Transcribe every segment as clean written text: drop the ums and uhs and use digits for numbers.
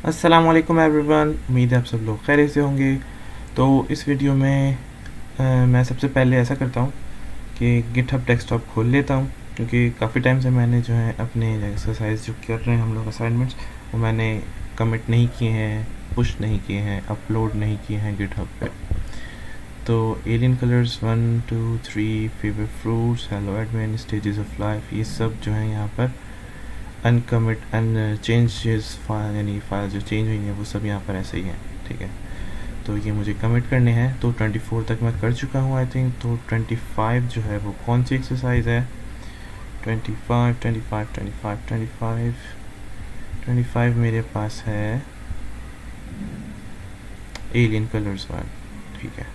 अस्सलाम वालेकुम एवरीवन, उम्मीद है आप सब लोग खैरियत से होंगे। तो इस वीडियो में मैं सबसे पहले ऐसा करता हूँ कि गिटहब डेस्कटॉप खोल लेता हूँ, क्योंकि काफ़ी टाइम से मैंने जो है अपने एक्सरसाइज जो कर रहे हैं हम लोग असाइनमेंट्स, वो मैंने कमिट नहीं किए हैं, पुश नहीं किए हैं, अपलोड नहीं किए हैं गिटहब पे। तो alien colours 1 2 3, favourite fruits, hello admin, stages of life, ये सब जो है यहाँ पर अनकमिट चेंजेस फाइल, यानी फाइल जो चेंज हुई हैं वो सब यहाँ पर ऐसे ही हैं। ठीक है, तो ये मुझे कमिट करने हैं। तो 24 तक मैं कर चुका हूँ आई थिंक। तो 25 जो है वो कौन सी एक्सरसाइज है? 25 मेरे पास है एलियन कलर्स 1। ठीक है,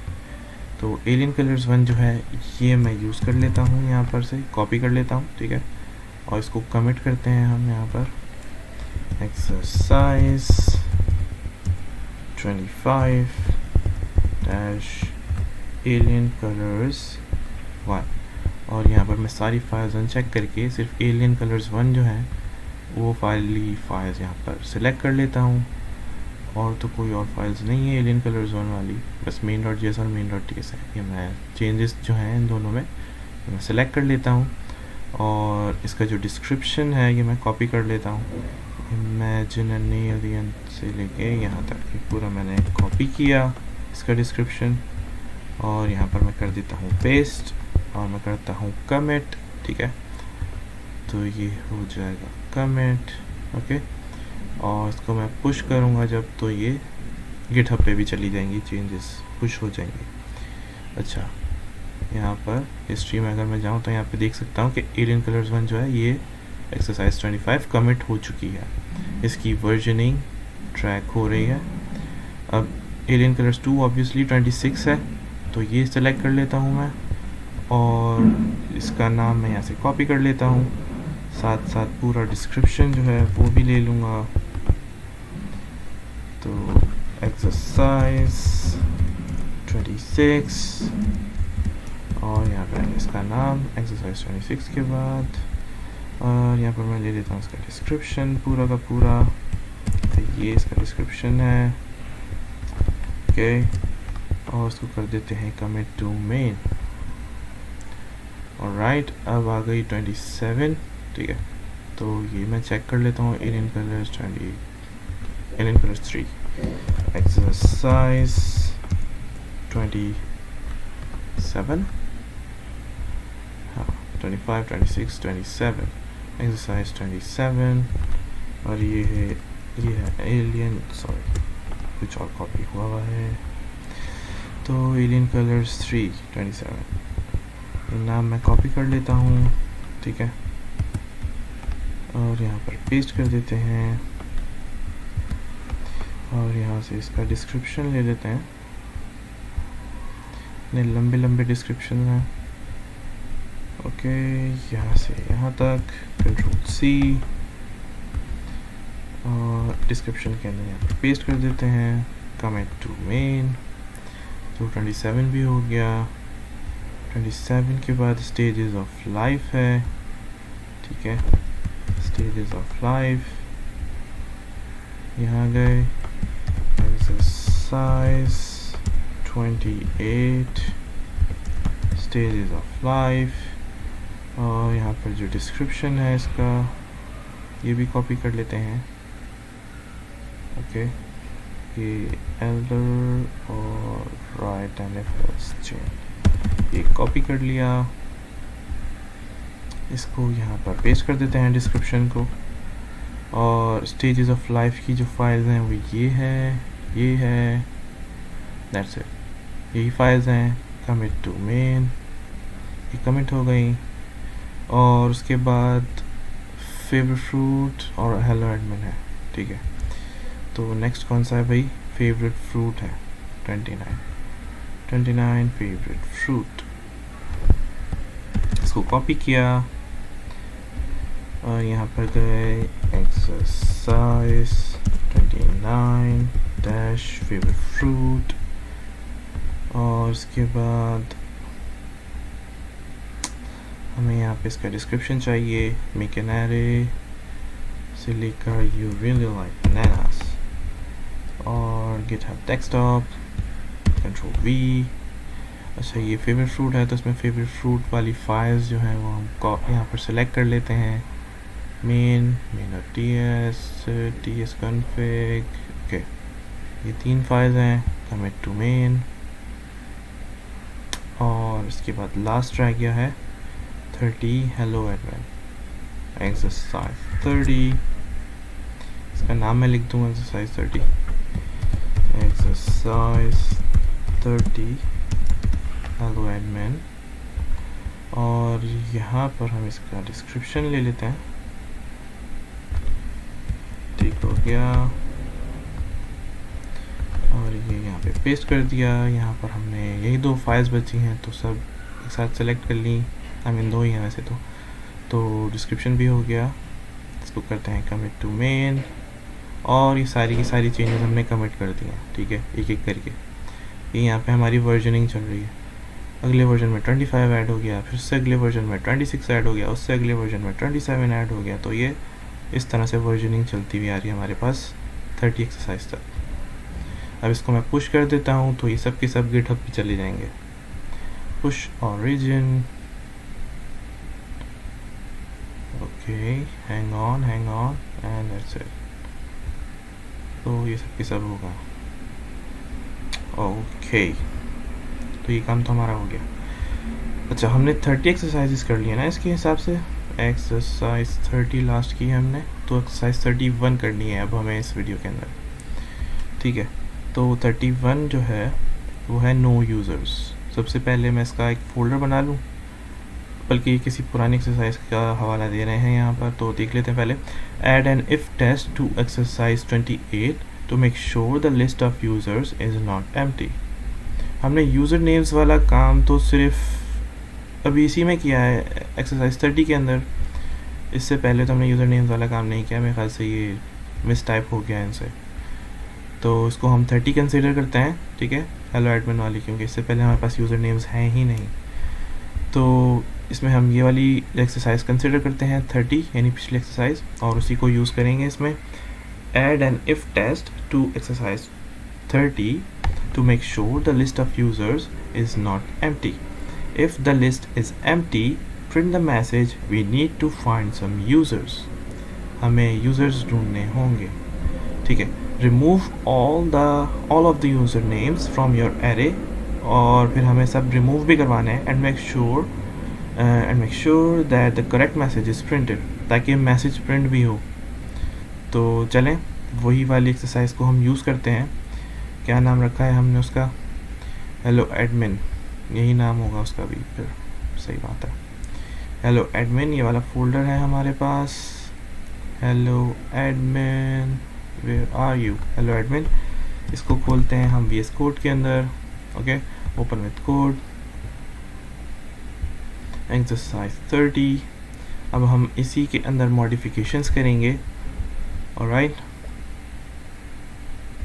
तो एलियन कलर्स 1 जो है ये मैं यूज़ कर लेता हूँ, यहाँ पर से कॉपी कर लेता हूँ। ठीक है, और इसको कमिट करते हैं हम यहाँ पर एक्सरसाइज 25 डैश एलियन कलर्स 1। और यहाँ पर मैं सारी फाइल्स अनचेक करके सिर्फ एलियन कलर्स 1 जो है वो फाइल्स यहाँ पर सिलेक्ट कर लेता हूँ, और तो कोई और फाइल्स नहीं है एलियन कलर्स 1 वाली, बस main.js और main.ts है। ये मैं चेंजेस जो हैं इन दोनों में मैं सिलेक्ट कर लेता हूँ, और इसका जो डिस्क्रिप्शन है ये मैं कॉपी कर लेता हूँ। इमेजिनरी एलियन से लेके यहाँ तक ये पूरा मैंने कॉपी किया इसका डिस्क्रिप्शन, और यहाँ पर मैं कर देता हूँ पेस्ट, और मैं करता हूँ कमिट। ठीक है, तो ये हो जाएगा कमिट। ओके, और इसको मैं पुश करूँगा जब, तो ये गिटहब पे भी चली जाएंगी, चेंजेस पुश हो जाएंगे। अच्छा, यहाँ पर हिस्ट्री में अगर मैं जाऊँ तो यहाँ पे देख सकता हूँ कि एलियन कलर्स 1 जो है ये एक्सरसाइज 25 कमिट हो चुकी है, इसकी वर्जनिंग ट्रैक हो रही है। अब एलियन कलर्स 2 ऑब्वियसली 26 है, तो ये सेलेक्ट कर लेता हूँ मैं, और इसका नाम मैं यहाँ से कॉपी कर लेता हूँ, साथ साथ पूरा डिस्क्रिप्शन जो है वो भी ले लूँगा। तो एक्सरसाइज 26, और यहाँ पर इसका नाम एक्सरसाइज 26 के बाद, और यहाँ पर मैं ले लेता हूँ इसका डिस्क्रिप्शन पूरा का पूरा। तो ये इसका डिस्क्रिप्शन है। ओके, और इसको कर देते हैं कमिट टू मेन। ऑलराइट, अब आ गई 27। ठीक है, तो ये मैं चेक कर लेता हूँ एलियन कलर्स 3 एक्सरसाइज 27, हाँ 25 26 27 एक्सरसाइज 27, और ये है एलियन, सॉरी कुछ और कॉपी हुआ है। तो एलियन कलर्स 3 27 नाम मैं कॉपी कर लेता हूँ। ठीक है, और यहाँ पर पेस्ट कर देते हैं, और यहाँ से इसका डिस्क्रिप्शन ले लेते हैं। इतने लंबे लंबे डिस्क्रिप्शन हैं। ओके, यहाँ से यहाँ तक Ctrl+C, और डिस्क्रिप्शन के अंदर यहाँ पर पेस्ट कर देते हैं कमिट टू मेन। तो 27 भी हो गया। 27 के बाद स्टेजेस ऑफ लाइफ है। ठीक है, स्टेजेस ऑफ लाइफ यहाँ गए, एक्सरसाइज 28 स्टेजेस ऑफ लाइफ, और यहाँ पर जो डिस्क्रिप्शन है इसका ये भी कॉपी कर लेते हैं। ओके, ये एल्डर और राइट एंड लेफ्ट चेन ये कॉपी कर लिया, इसको यहाँ पर पेस्ट कर देते हैं डिस्क्रिप्शन को। और स्टेजेस ऑफ लाइफ की जो फाइल्स हैं वो ये है, दैट्स इट, यही फाइल्स हैं। कमिट टू मेन, ये कमिट हो गई, और उसके बाद फेवरेट फ्रूट और हेलो एडमिन है। ठीक है, तो नेक्स्ट कौन सा है भाई? फेवरेट फ्रूट है 29 फेवरेट फ्रूट, इसको कॉपी किया, और यहाँ पर गए एक्सरसाइज 29 डैश फेवरेट फ्रूट, और उसके बाद हमें यहाँ पे इसका डिस्क्रिप्शन चाहिए। मेक एन एरे से लेकर यू रियली लाइक बनानास, और गिटहब डेस्कटॉप, कंट्रोल V। अच्छा ये फेवरेट फ्रूट है तो इसमें फेवरेट फ्रूट वाली फाइल्स जो हैं वो हम यहाँ पर सेलेक्ट कर लेते हैं। मेन ts config, ओके ये 3 फाइल्स हैं। कमिट टू मेन, और इसके बाद लास्ट रह गया है 30 हेलो एडमिन एक्सरसाइज 30। इसका नाम मैं लिख दूँगा एक्सरसाइज 30, एक्सरसाइज 30 हेलो एडमिन। और यहाँ पर हम इसका डिस्क्रिप्शन ले लेते हैं। ठीक हो गया, और ये यहाँ पे पेस्ट कर दिया। यहाँ पर हमने यही 2 फाइल्स बची हैं तो सब एक साथ सेलेक्ट कर ली। आई मीन 2 ही हैं वैसे तो डिस्क्रिप्शन भी हो गया। इसको करते हैं कमिट टू मेन, और ये सारी की सारी चेंजेस हमने कमिट कर दी हैं। ठीक है, एक एक करके। ये यहाँ पे हमारी वर्जनिंग चल रही है। अगले वर्जन में 25 ऐड हो गया, फिर से अगले वर्जन में 26 ऐड हो गया, उससे अगले वर्जन में 27 ऐड हो गया। तो ये इस तरह से वर्जनिंग चलती हुई आ रही है हमारे पास 30 एक्सरसाइज तक। अब इसको मैं पुश कर देता हूँ तो ये सब के सब गिटहब पे चले जाएंगे। Push origin, okay hang on and that's it. तो ये सब के सब होगा। ओके तो ये काम तो हमारा हो गया। अच्छा हमने 30 एक्सरसाइजेस कर लिए ना इसके हिसाब से। एक्सरसाइज 30 लास्ट की है हमने, तो एक्सरसाइज 31 करनी है अब हमें इस वीडियो के अंदर। ठीक है, तो 31 जो है वो है नो यूज़र्स। सबसे पहले मैं इसका एक फ़ोल्डर बना लूँ, बल्कि किसी पुरानी एक्सरसाइज का हवाला दे रहे हैं यहाँ पर, तो देख लेते हैं पहले। Add an if test to exercise 28 to make sure the list of users is not empty. हमने यूज़र नेम्स वाला काम तो सिर्फ अभी इसी में किया है एक्सरसाइज 30 के अंदर। इससे पहले तो हमने यूज़र नेम्स वाला काम नहीं किया। मेरे ख्याल से ये मिस टाइप हो गया इनसे, तो इसको हम 30 कंसीडर करते हैं। ठीक है, हेलो एडमिन वाली, क्योंकि इससे पहले हमारे पास यूज़र नेम्स हैं ही नहीं। तो इसमें हम ये वाली एक्सरसाइज कंसीडर करते हैं 30, यानी पिछली एक्सरसाइज, और उसी को यूज़ करेंगे इसमें। Add an if test to exercise 30 to make sure the list of users is not empty. If the list is empty, print the message we need to find some users. हमें users ढूंढने होंगे। ठीक है, remove all of the user names from your array, और फिर हमें सब remove भी करवाना है, and make sure that the correct message is printed, ताकि मैसेज प्रिंट भी हो। तो चलें वही वाली एक्सरसाइज को हम यूज़ करते हैं। क्या नाम रखा है हमने उसका? हेलो एडमिन, यही नाम होगा उसका भी, फिर सही बात है। हेलो एडमिन ये वाला फोल्डर है हमारे पास। Hello admin where are you, hello admin. इसको खोलते हैं हम VS कोड के अंदर। Okay, open with code, exercise 30। अब हम इसी के अंदर मॉडिफिकेशंस करेंगे। ऑलराइट,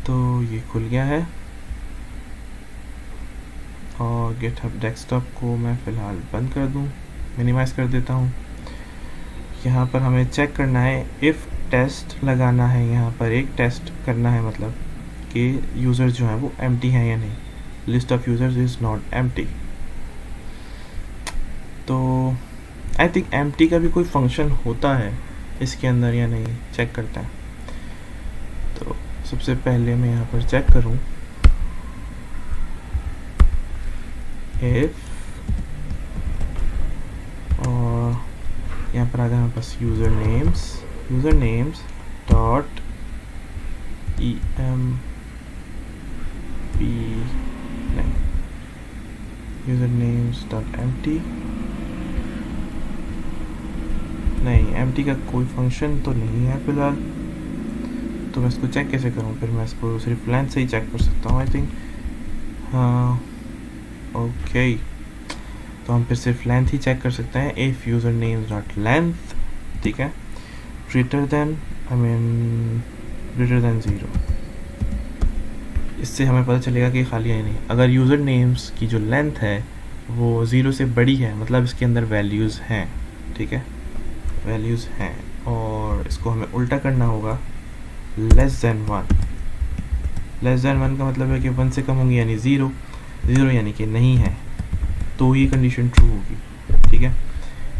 तो ये खुल गया है, और गिटहब डेस्कटॉप को मैं फ़िलहाल बंद कर दूं, मिनिमाइज़ कर देता हूं। यहाँ पर हमें चेक करना है, इफ़ टेस्ट लगाना है। यहाँ पर एक टेस्ट करना है, मतलब कि यूज़र्स जो हैं वो एम्प्टी हैं या नहीं। List of users is not empty. तो आई थिंक एम्प्टी का भी कोई फंक्शन होता है इसके अंदर या नहीं, चेक करते हैं। तो सबसे पहले मैं यहाँ पर चेक करूँ, इफ, और यहाँ पर आ गया हमारे पास user names dot user names dot empty. नहीं, एम्प्टी का कोई फंक्शन तो नहीं है फिलहाल, तो मैं इसको चेक कैसे करूँ? फिर मैं इसको सिर्फ लेंथ से ही चेक कर सकता हूँ आई थिंक। हाँ ओके, तो हम फिर सिर्फ लेंथ ही चेक कर सकते हैं। If user names dot length, ठीक है, ग्रेटर देन 0, इससे हमें पता चलेगा कि खाली है नहीं। अगर यूज़र नेम्स की जो लेंथ है वो 0 से बड़ी है, मतलब इसके अंदर वैल्यूज़ हैं। ठीक है, वैल्यूज़ हैं, और इसको हमें उल्टा करना होगा, लेस देन 1। लेस देन 1 का मतलब है कि 1 से कम होंगी यानी 0, 0 यानी कि नहीं है, तो ये कंडीशन ट्रू होगी, ठीक है।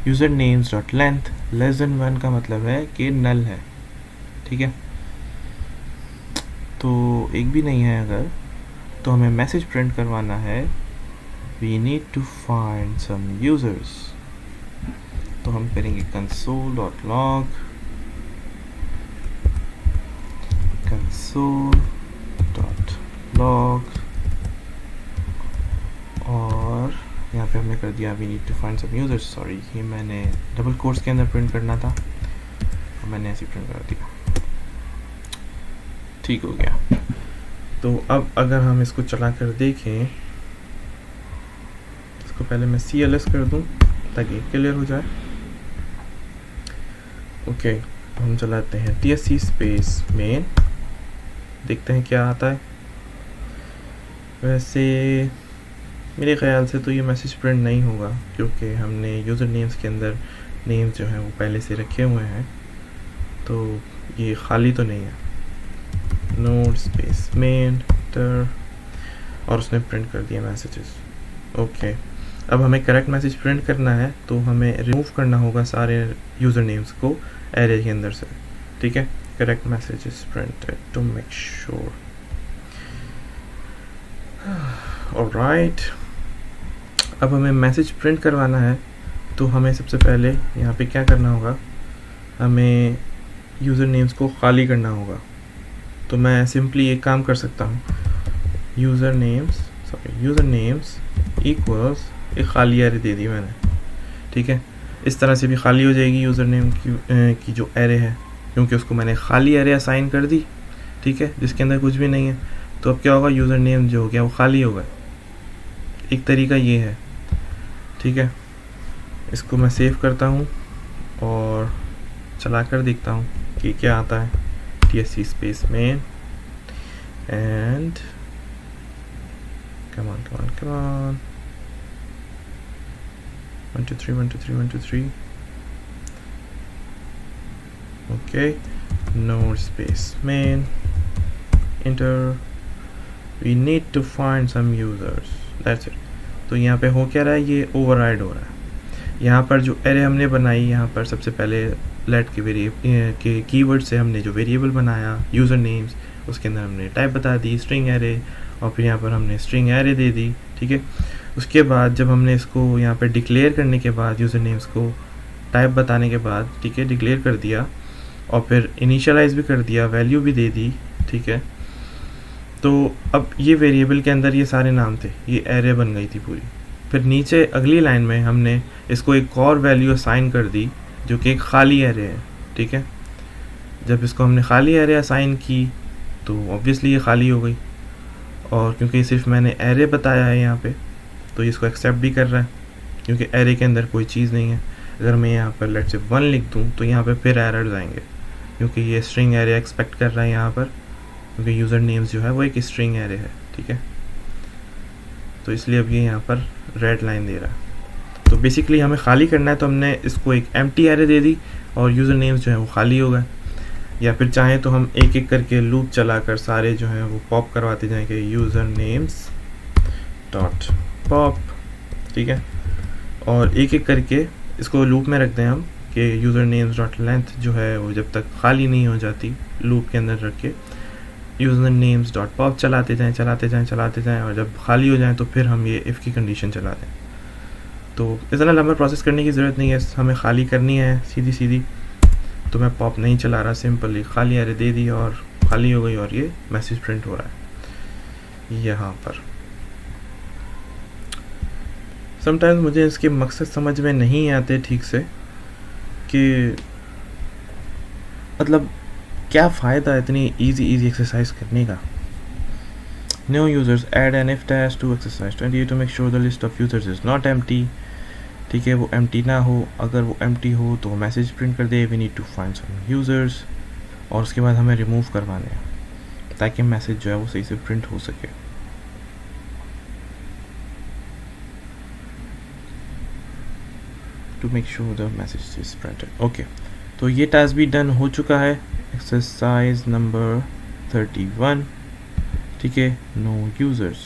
User names dot length less than 1 का मतलब है कि नल है, ठीक है। तो एक भी नहीं है अगर, तो हमें मैसेज प्रिंट करवाना है, we need to find some users. तो हम करेंगे console.log और यहाँ पे हमने कर दिया we need to find some users. Sorry, ये मैंने डबल कोट्स के अंदर प्रिंट करना था, तो मैंने ऐसे प्रिंट कर दिया, ठीक हो गया। तो अब अगर हम इसको चला कर देखें, इसको पहले मैं CLS कर दूं ताकि क्लियर हो जाए। ओके, हम चलाते हैं TSC स्पेस मेन, देखते हैं क्या आता है। वैसे मेरे ख्याल से तो ये मैसेज प्रिंट नहीं होगा, क्योंकि हमने यूज़र नेम्स के अंदर नेम्स जो हैं वो पहले से रखे हुए हैं, तो ये खाली तो नहीं है। नोड स्पेस मेन टर, और उसने प्रिंट कर दिया मैसेजेस। ओके, अब हमें करेक्ट मैसेज प्रिंट करना है, तो हमें रिमूव करना होगा सारे यूज़र नेम्स को एरे के अंदर से, ठीक है। Correct messages printed to make sure. Alright, अब हमें मैसेज प्रिंट करवाना है, तो हमें सबसे पहले यहाँ पे क्या करना होगा, हमें यूज़र नेम्स को खाली करना होगा। तो मैं सिंपली एक काम कर सकता हूँ, यूज़र नेम्स इक्वल्स एक खाली एरे दे दी मैंने, ठीक है। इस तरह से भी खाली हो जाएगी यूज़र नेम की जो एरे है, क्योंकि उसको मैंने खाली एरे असाइन कर दी, ठीक है, जिसके अंदर कुछ भी नहीं है। तो अब क्या होगा, यूज़र नेम जो हो गया वो खाली होगा। एक तरीका ये है, ठीक है। इसको मैं सेव करता हूँ और चला कर देखता हूँ कि क्या आता है। TSC space main and come on 1 2 3 1 2 3 1 2 3 okay, node space main enter, we need to find some users, that's it। तो यहाँ पे हो क्या रहा है, ये ओवरराइड हो रहा है। यहाँ पर जो एरे हमने बनाई, यहाँ पर सबसे पहले लेट के कीवर्ड से हमने जो वेरिएबल बनाया यूज़र नेम्स, उसके अंदर हमने टाइप बता दी स्ट्रिंग एरे, और फिर यहाँ पर हमने स्ट्रिंग एरे दे दी, ठीक है। उसके बाद जब हमने इसको यहाँ पर डिक्लेयर करने के बाद यूज़र नेम्स को टाइप बताने के बाद, ठीक है, डिक्लेयर कर दिया और फिर इनिशियलाइज भी कर दिया, वैल्यू भी दे दी, ठीक है। तो अब ये वेरिएबल के अंदर ये सारे नाम थे, ये एरे बन गई थी पूरी। फिर नीचे अगली लाइन में हमने इसको एक और वैल्यू असाइन कर दी जो कि एक खाली एरे है, ठीक है। जब इसको हमने खाली एरे असाइन की तो ऑब्वियसली ये खाली हो गई, और क्योंकि सिर्फ मैंने एरे बताया है यहाँ पे, तो इसको एक्सेप्ट भी कर रहा है, क्योंकि एरे के अंदर कोई चीज़ नहीं है। अगर मैं यहाँ पर लेट से 1 लिख दूँ तो यहाँ पे फिर एरर्स आएंगे, क्योंकि ये स्ट्रिंग एरे एक्सपेक्ट कर रहा है यहाँ पर, क्योंकि यूज़र नेम्स जो है वो एक स्ट्रिंग एरे है, ठीक है। तो इसलिए अब ये यहाँ पर रेड लाइन दे रहा है। तो बेसिकली हमें खाली करना है, तो हमने इसको एक एम्प्टी एरे दे दी और यूज़र नेम्स जो है वो खाली हो गए। या फिर चाहें तो हम एक एक करके लूप चलाकर सारे जो हैं वो पॉप करवाते जाएंगे, यूज़र नेम्स डॉट पॉप, ठीक है। और एक एक करके इसको लूप में रखते हैं हम कि यूज़र नेम्स डॉट लेंथ जो है वो जब तक खाली नहीं हो जाती, लूप के अंदर रख के यूज़र नेम्स डॉट पॉप चलाते जाएं, और जब खाली हो जाए तो फिर हम ये इफ़ की कंडीशन चला दें। तो इतना लंबा प्रोसेस करने की ज़रूरत नहीं है, हमें खाली करनी है सीधी। तो मैं पॉप नहीं चला रहा, सिंपली खाली एरे दे दी और खाली हो गई, और ये मैसेज प्रिंट हो रहा है यहाँ पर। समटाइम्स मुझे इसके मकसद समझ में नहीं आते ठीक से, कि मतलब क्या फ़ायदा है इतनी इजी एक्सरसाइज करने का। New users add an if dash to exercise 28 to make sure the list of users is not empty, ठीक है। वो एम्प्टी ना हो, अगर वो एम्प्टी हो तो मैसेज प्रिंट कर दे we need to find some users, और उसके बाद हमें रिमूव करवाने हैं ताकि मैसेज जो है वो सही से प्रिंट हो सके। To make sure the message is printed. Okay, तो ये टास्क भी डन हो चुका है, एक्सरसाइज नंबर 31। ठीक है, नो यूज़र्स।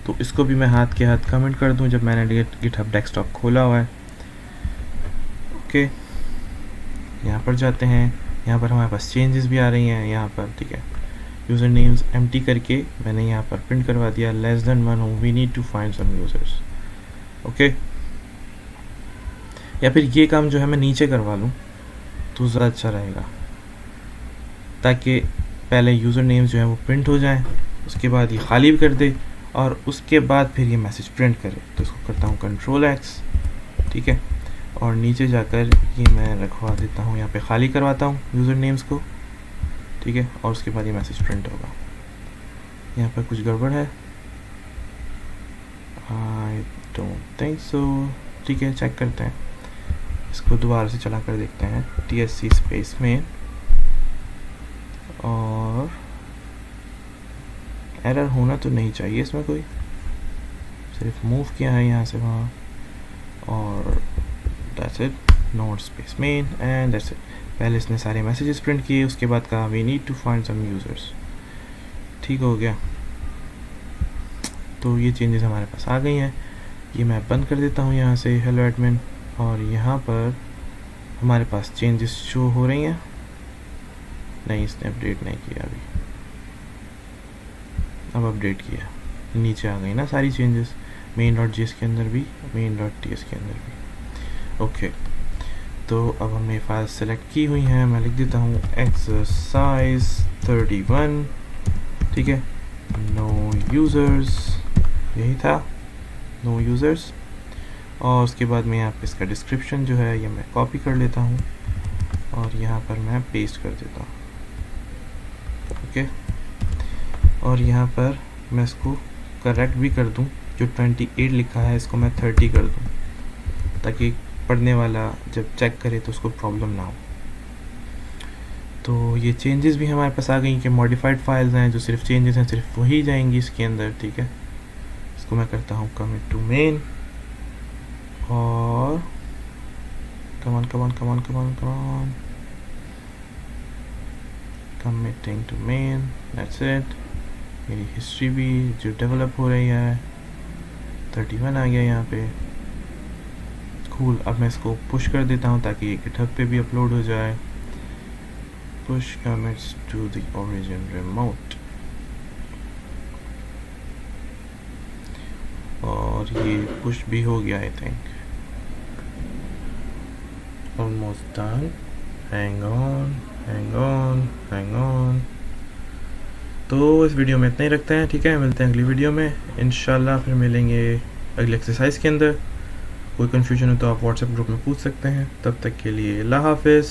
तो इसको भी मैं हाथ के हाथ कमेंट कर दूं जब मैंने गिटहब डेस्कटॉप खोला हुआ है। ओके, यहाँ पर जाते हैं, यहाँ पर हमारे पास चेंजेस भी आ रही हैं यहाँ पर, ठीक है। यूज़र नेम्स एम्प्टी करके मैंने यहाँ पर प्रिंट करवा दिया <1 we need to find some users. Okay, या फिर ये काम जो है मैं नीचे करवा लूँ तो ज़्यादा अच्छा रहेगा, ताकि पहले यूज़र नेम्स जो है वो प्रिंट हो जाएं, उसके बाद ये खाली भी कर दे और उसके बाद फिर ये मैसेज प्रिंट करे। तो इसको करता हूँ Ctrl+X, ठीक है, और नीचे जाकर ये मैं रखवा देता हूँ, यहाँ पे खाली करवाता हूँ यूज़र नेम्स को, ठीक है, और उसके बाद ये मैसेज प्रिंट होगा। यहाँ पर कुछ गड़बड़ है, आई डोंट थिंक सो, ठीक है, चेक करते हैं, इसको दोबारा से चला कर देखते हैं TSC स्पेस में, और एरर होना तो नहीं चाहिए इसमें कोई, सिर्फ मूव किया है यहाँ से वहाँ, और that's it, note space main and that's it. पहले इसने सारे मैसेजेस प्रिंट किए, उसके बाद कहा we need to find some users, ठीक हो गया। तो ये चेंजेस हमारे पास आ गई हैं, ये मैं बंद कर देता हूँ यहाँ से हेलो एडमिन, और यहाँ पर हमारे पास चेंजेस शो हो रही हैं। नहीं, इसने अपडेट नहीं किया अभी, अब अपडेट किया, नीचे आ गई ना सारी चेंजेस, main.js के अंदर भी, main.ts के अंदर भी। ओके, तो अब हमने फाइल सेलेक्ट की हुई हैं, मैं लिख देता हूँ एक्सरसाइज 31, ठीक है, नो यूज़र्स, यही था, नो यूज़र्स, और उसके बाद मैं यहाँ पे इसका डिस्क्रिप्शन जो है ये मैं कॉपी कर लेता हूँ और यहाँ पर मैं पेस्ट कर देता हूँ। ओके, और यहाँ पर मैं इसको करेक्ट भी कर दूँ, जो 28 लिखा है इसको मैं 30 कर दूँ, ताकि पढ़ने वाला जब चेक करे तो उसको प्रॉब्लम ना हो। तो ये चेंजेस भी हमारे पास आ गई कि मॉडिफाइड फाइल्स हैं, जो सिर्फ चेंजेस हैं सिर्फ वही जाएंगी इसके अंदर, ठीक है। इसको मैं करता हूँ कमिट टू मेन, और come on committing to main, that's it. मेरी हिस्ट्री भी जो डेवलप हो रही है 31 आ गया यहाँ पे, कूल। अब मैं इसको पुश कर देता हूँ ताकि ये गिटहब पे भी अपलोड हो जाए, push commits to the origin remote, और ये पुश भी हो गया I think, almost done. Hang on. तो इस वीडियो में इतना ही रखते हैं, ठीक है, मिलते हैं अगली वीडियो में इंशाल्लाह, फिर मिलेंगे अगले एक्सरसाइज के अंदर। कोई कन्फ्यूजन हो तो आप व्हाट्सएप ग्रुप में पूछ सकते हैं। तब तक के लिए अल्लाह हाफिज़।